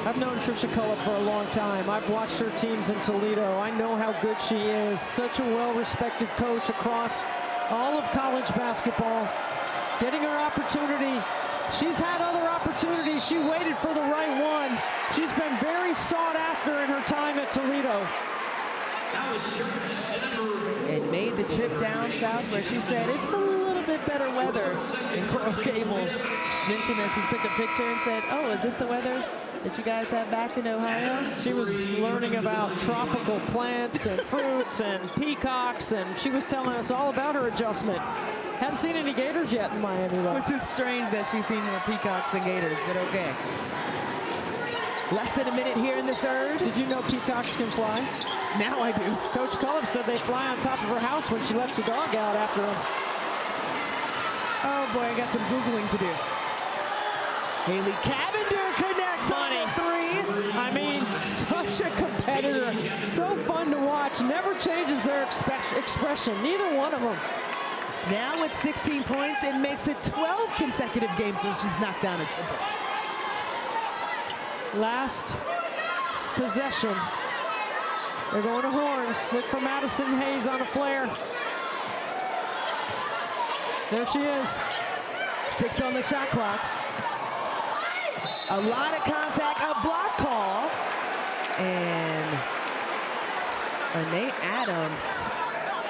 I've known Trisha Cullip for a long time. I've watched her teams in Toledo. I know how good she is. Such a well-respected coach across all of college basketball. Getting her opportunity. She's had other opportunities. She waited for the right one. She's been very sought after in her time at Toledo. And made the trip down south where she said it's a little bit better weather. And Coral Gables mentioned that she took a picture and said, oh, is this the weather that you guys have back in Ohio? She was learning about tropical plants and fruits and peacocks, and she was telling us all about her adjustment. Hadn't seen any gators yet in Miami, though. Which is strange that she's seen more peacocks than gators, but okay. Less than a minute here in the third. Did you know peacocks can fly? Now I do. Coach Cullip said they fly on top of her house when she lets the dog out after them. Oh boy, I got some Googling to do. Haley Cavinder connects on the 3. I mean, such a competitor. So fun to watch. Never changes their expression. Neither one of them. Now with 16 points, it makes it 12 consecutive games where she's knocked down a triple. Last possession. They're going to horns. Look for Madison Hayes on a flare. There she is. 6 on the shot clock. A lot of contact, a block call. And Renee Adams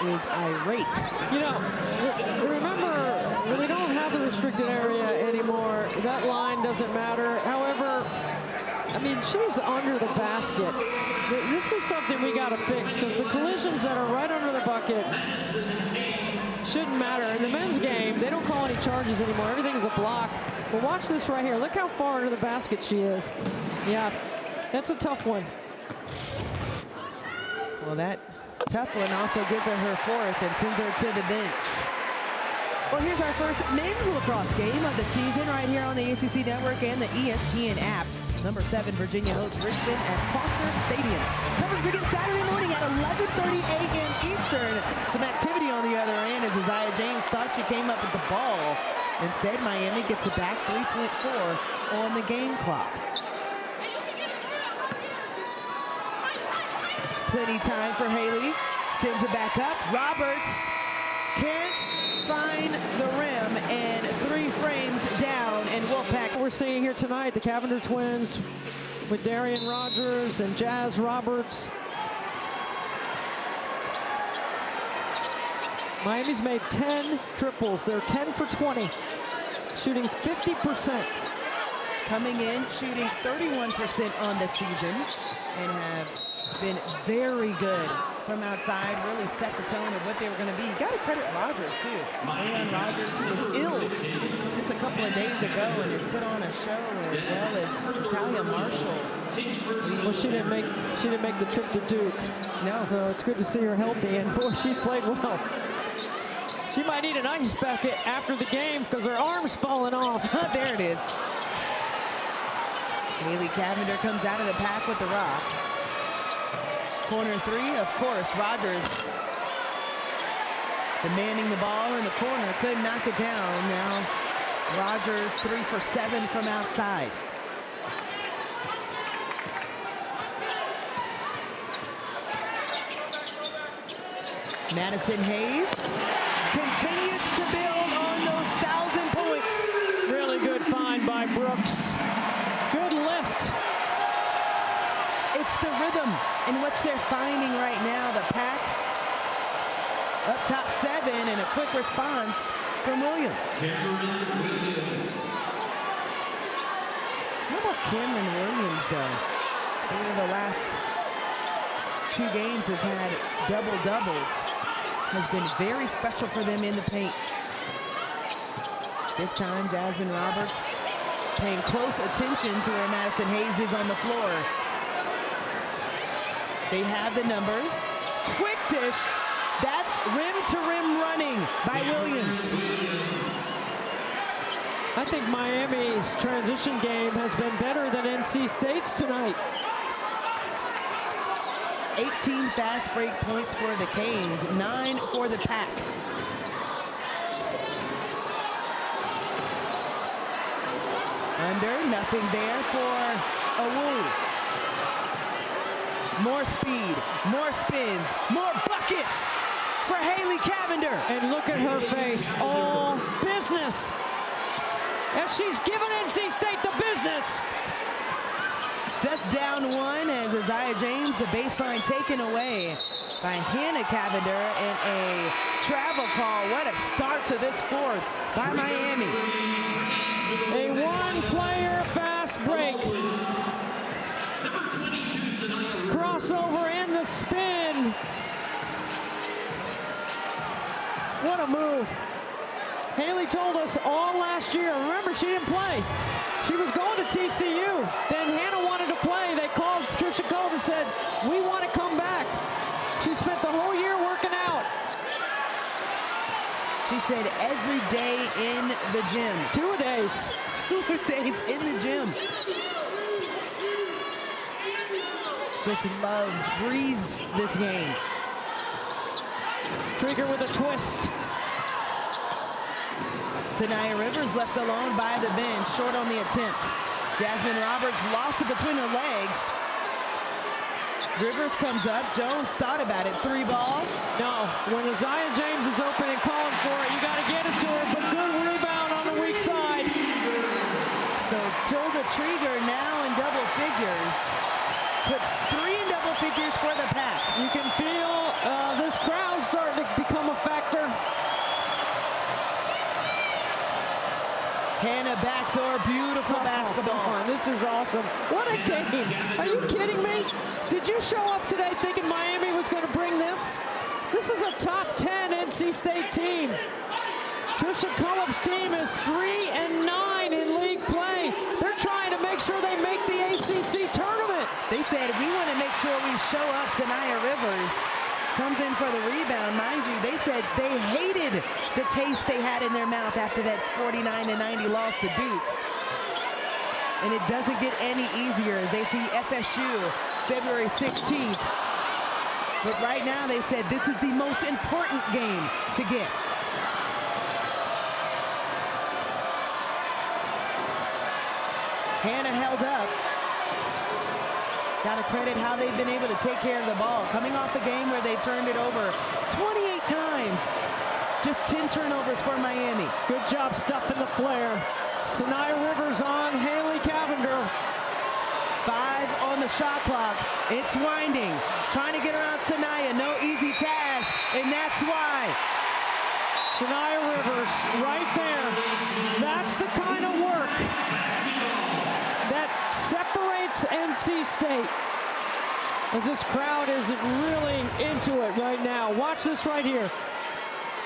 is irate. You know, remember, we don't have the restricted area anymore. That line doesn't matter. However, I mean, she's under the basket. This is something we got to fix, because the collisions that are right under the bucket, shouldn't matter. In the men's game, they don't call any charges anymore. Everything is a block. But watch this right here. Look how far under the basket she is. Yeah, that's a tough one. Well, that tough one also gives her her fourth and sends her to the bench. Well, here's our first men's lacrosse game of the season right here on the ACC Network and the ESPN app. Number 7, Virginia hosts Richmond at Faulkner Stadium. Coverage begins Saturday morning at 11:30 a.m. Eastern. Some activity on the other end as Aziaha James thought she came up with the ball. Instead, Miami gets it back, 3.4 on the game clock. Plenty time for Haley. Sends it back up. Roberts can't find the rim, and 3 frames down, and Wolfpack. We're seeing here tonight the Cavinder twins with Darian Rogers and Jazz Roberts. Miami's made 10 triples. They're 10 for 20, shooting 50%. Coming in, shooting 31% on the season, and have been very good from outside, really set the tone of what they were going to be. You got to credit Rogers, too. Raylan Rogers, who was ill just a couple of days ago and has put on a show, as well as Talia Marshall. Well, she didn't make the trip to Duke. No. So it's good to see her healthy, and boy, she's played well. She might need an ice bucket after the game because her arm's falling off. There it is. Haley Cavinder comes out of the pack with the rock. Corner 3, of course, Rogers demanding the ball in the corner, couldn't knock it down. Now Rogers 3 for 7 from outside. Madison Hayes continues to build on those 1,000 points. Really good find by Brooks. Good lift. It's the rhythm in which they're finding right now. The pack up top 7, and a quick response from Williams. How about Cameron Williams, though? Over the last 2 games has had double-doubles. Has been very special for them in the paint. This time, Jasmine Roberts paying close attention to where Madison Hayes is on the floor. They have the numbers. Quick dish. That's rim-to-rim running by Williams. I think Miami's transition game has been better than NC State's tonight. 18 fast break points for the Canes, 9 for the pack. Under, nothing there for Awu. More speed, more spins, more buckets for Haley Cavinder. And look at her face, all business. And she's given NC State the business. Just down 1 as Aziaha James, the baseline taken away by Hannah Cavinder, and a travel call. What a start to this fourth by Miami. A 1-player fast break. Crossover and the spin. What a move. Haley told us all last year, remember, she didn't play. She was going to TCU. Then Hannah wanted to play. They called Trisha Cove and said, we want to come back. She spent the whole year working out. She said every day in the gym. 2 days. 2 days in the gym. Just loves, breathes this game. Trigger with a twist. Sanaya Rivers left alone by the bench, short on the attempt. Jasmine Roberts lost it between her legs. Rivers comes up. Jones thought about it. 3 ball. No, when Aziaha James is open and calling for it, you got to get it to her, but good rebound on the weak side. So Tilda Trieger now in double figures. Puts 3 in double figures for the pack. You can feel this crowd starting to become a factor. Hannah backdoor, beautiful basketball. This is awesome. What a game. Are you kidding me? Did you show up today thinking Miami was going to bring this? This is a top 10 NC State team. Trisha Cullop's team is 3-9 in league play. They're trying to make sure they make the ACC tournament. They said, we want to make sure we show up. Sanaya Rivers comes in for the rebound. Mind you, they said they hated the taste they had in their mouth after that 49-90 loss to Duke. And it doesn't get any easier as they see FSU February 16th. But right now they said this is the most important game to get. Hannah held up. Got to credit how they've been able to take care of the ball. Coming off a game where they turned it over 28 times. Just 10 turnovers for Miami. Good job stuffing the flare. Sanaya Rivers on Haley Cavinder. 5 on the shot clock. It's winding. Trying to get around Sanaya. No easy task. And that's why. Sanaya Rivers right there. That's the kind of work that separates NC State. As this crowd is really into it right now. Watch this right here.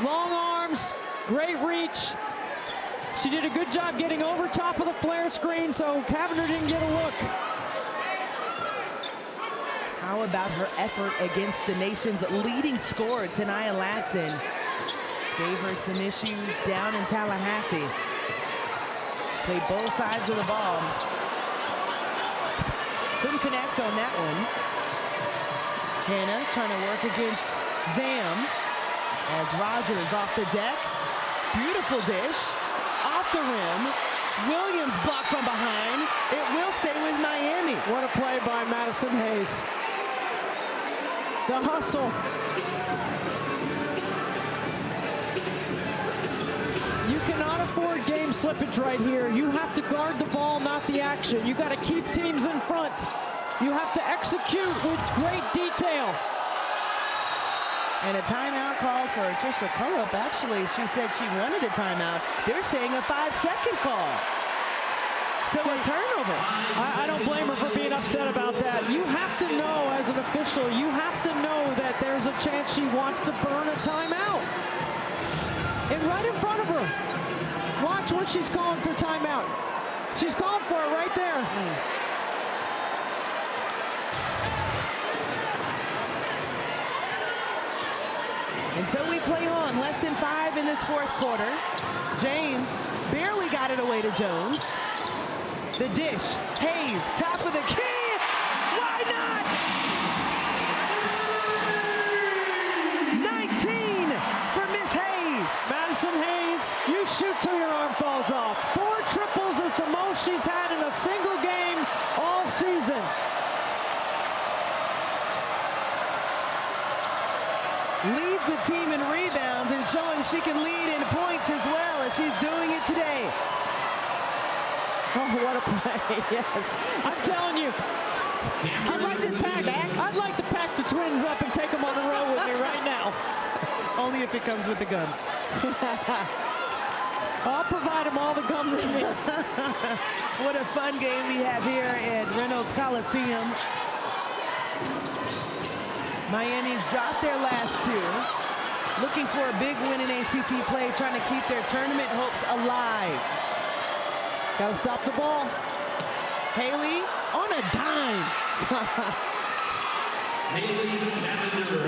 Long arms, great reach. She did a good job getting over top of the flare screen, so Cavinder didn't get a look. How about her effort against the nation's leading scorer, Taniyah Latson? Gave her some issues down in Tallahassee. Played both sides of the ball. Couldn't connect on that one. Hannah trying to work against Zam as Rogers off the deck. Beautiful dish. Off the rim. Williams blocked from behind. It will stay with Miami. What a play by Madison Hayes. The hustle. You cannot afford game slippage right here. You have to guard the ball, not the action. You got to keep teams in front. You have to execute with great detail. And a timeout call for Trisha Cullop. Actually, she said she wanted a timeout. They're saying a 5-second call. So a turnover. I don't blame her for being upset about that. You have to know as an official, you have to know that there's a chance she wants to burn a timeout. And right in front of her. Watch what she's calling for timeout. She's calling for it right there. And so we play on. Less than 5 in this fourth quarter. James barely got it away to Jones. The dish. Hayes, top of the key. Why not? 19 for Miss Hayes. Madison Hayes, you shoot till your arm falls off. 4 triples is the most she's had in a single game all season. Leads the team in rebounds and showing she can lead in points as well as she's doing it today. Oh, what a play, yes. I'm telling you. I'd like to sit back. I'd like to pack the Twins up and take them on the road with me right now. Only if it comes with the gum. I'll provide them all the gum they need. What a fun game we have here at Reynolds Coliseum. Miami's dropped their last 2. Looking for a big win in ACC play, trying to keep their tournament hopes alive. Got to stop the ball. Haley on a dime.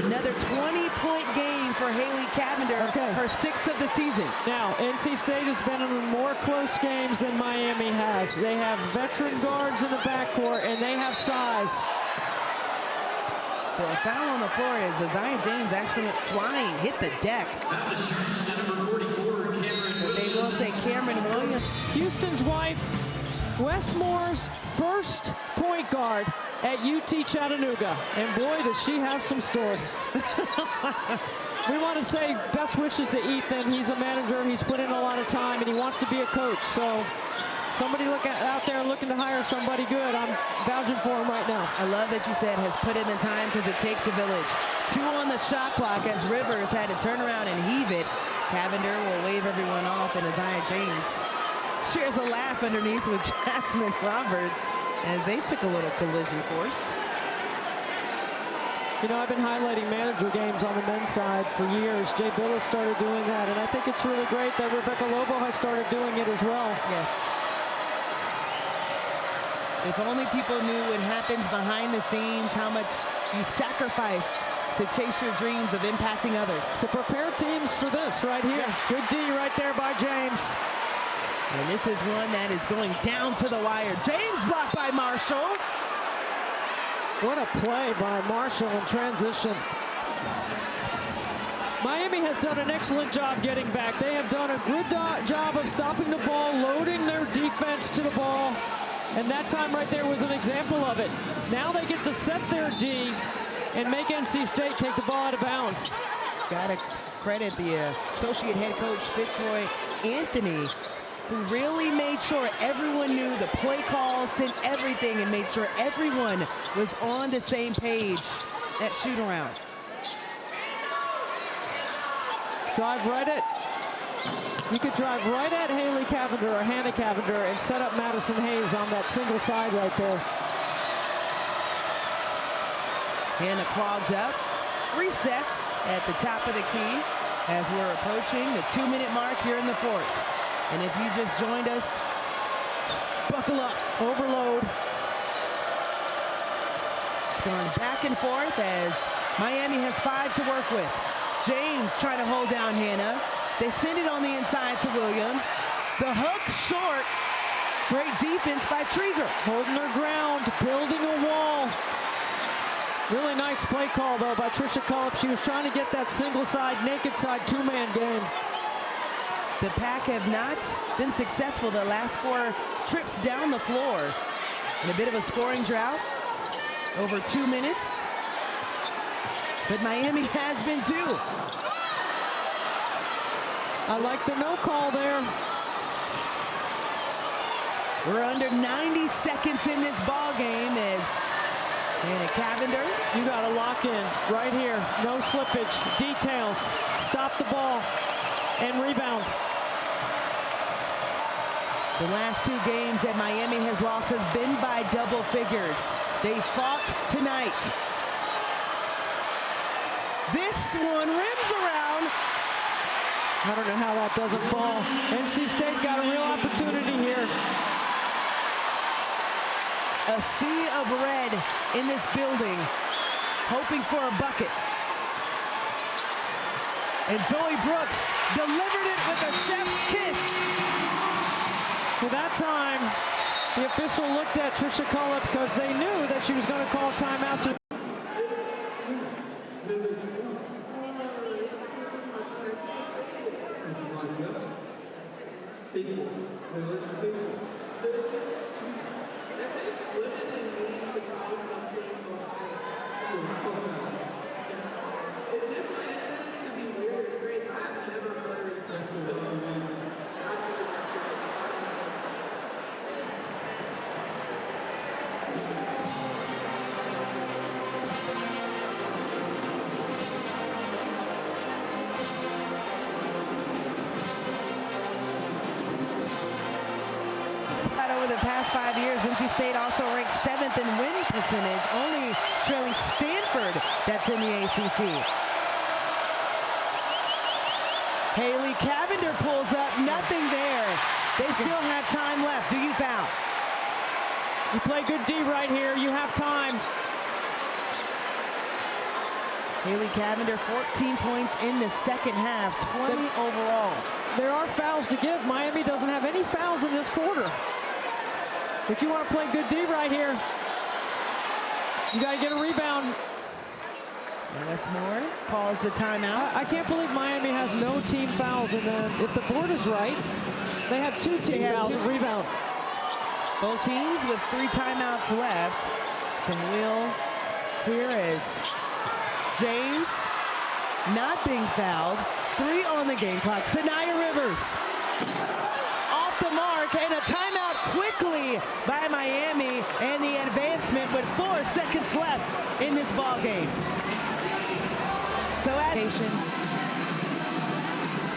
Another 20-point game for Haley Cavinder, her 6th of the season. Now, NC State has been in more close games than Miami has. They have veteran guards in the backcourt, and they have size. So a foul on the floor is Aziaha James actually went flying, hit the deck. But they will say Cameron Williams. Houston's wife, Wes Moore's first point guard at UT Chattanooga. And boy, does she have some stories. We want to say best wishes to Ethan. He's a manager. He's put in a lot of time, and he wants to be a coach. So somebody out there looking to hire somebody good, I'm vouching for him right now. I love that you said has put in the time because it takes a village. 2 on the shot clock as Rivers had to turn around and heave it. Cavinder will wave everyone off, and Aziaha James shares a laugh underneath with Jasmine Roberts as they took a little collision course. You know, I've been highlighting manager games on the men's side for years. Jay Billis started doing that, and I think it's really great that Rebecca Lobo has started doing it as well. Yes. If only people knew what happens behind the scenes, how much you sacrifice to chase your dreams of impacting others. To prepare teams for this right here. Yes. Good D right there by James. And this is one that is going down to the wire. James blocked by Marshall. What a play by Marshall in transition. Miami has done an excellent job getting back. They have done a good job of stopping the ball, loading their defense to the ball. And that time right there was an example of it. Now they get to set their D and make NC State take the ball out of bounds. Gotta credit the associate head coach, Fitzroy Anthony, who really made sure everyone knew the play calls, sent everything, and made sure everyone was on the same page at shoot-around. Drive right at, you could drive right at Haley Cavinder or Hannah Cavinder and set up Madison Hayes on that single side right there. Hannah clogged up, resets at the top of the key as we're approaching the 2-minute mark here in the fourth. And if you just joined us, buckle up. Overload. It's gone back and forth as Miami has 5 to work with. James trying to hold down Hannah. They send it on the inside to Williams. The hook short. Great defense by Trieger. Holding her ground, building a wall. Really nice play call, though, by Trisha Culp. She was trying to get that single side, naked side, two-man game. The Pack have not been successful the last 4 trips down the floor. In a bit of a scoring drought, over 2 minutes. But Miami has been too. I like the no call there. We're under 90 seconds in this ball game as Hannah Cavinder. You got to lock in right here. No slippage. Details. Stop the ball and rebound. The last 2 games that Miami has lost have been by double figures. They fought tonight. This one rims around. I don't know how that doesn't fall. NC State got a real opportunity here. A sea of red in this building, hoping for a bucket. And Zoe Brooks delivered it with a chef's kiss. For that time, the official looked at Trisha Culp because they knew that she was going to call timeout to over the past 5 years, NC State also ranked 7th in win percentage, only trailing Stanford, that's in the ACC. Haley Cavinder pulls up, nothing there. They still have time left. Do you foul? You play good D right here. You have time. Haley Cavinder, 14 points in the second half, 20 overall. There are fouls to give. Miami doesn't have any fouls in this quarter. But you want to play good D right here. You got to get a rebound. And Westmore calls the timeout. I can't believe Miami has no team fouls. And if the board is right, they have 2 team fouls and rebound. Both teams with 3 timeouts left. Some will here is James not being fouled. 3 on the game clock. Sanaya Rivers off the mark, and a timeout quickly by Miami, and the advancement with 4 seconds left in this ball game. So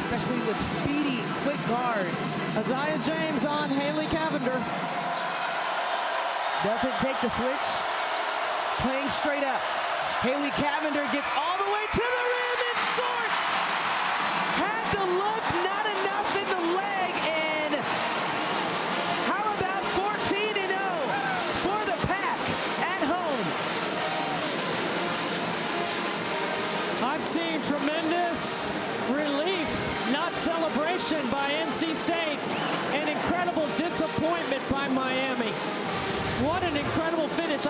especially with speedy, quick guards. Aziaha James on Haley Cavinder. Doesn't take the switch. Playing straight up. Haley Cavinder gets all the way to the rim. It's short. Had the look, not enough in the leg. And how about 14-0 for the Pack at home? I've seen tremendous relief, not celebration by NC State, and incredible disappointment by Miami. What an incredible finish.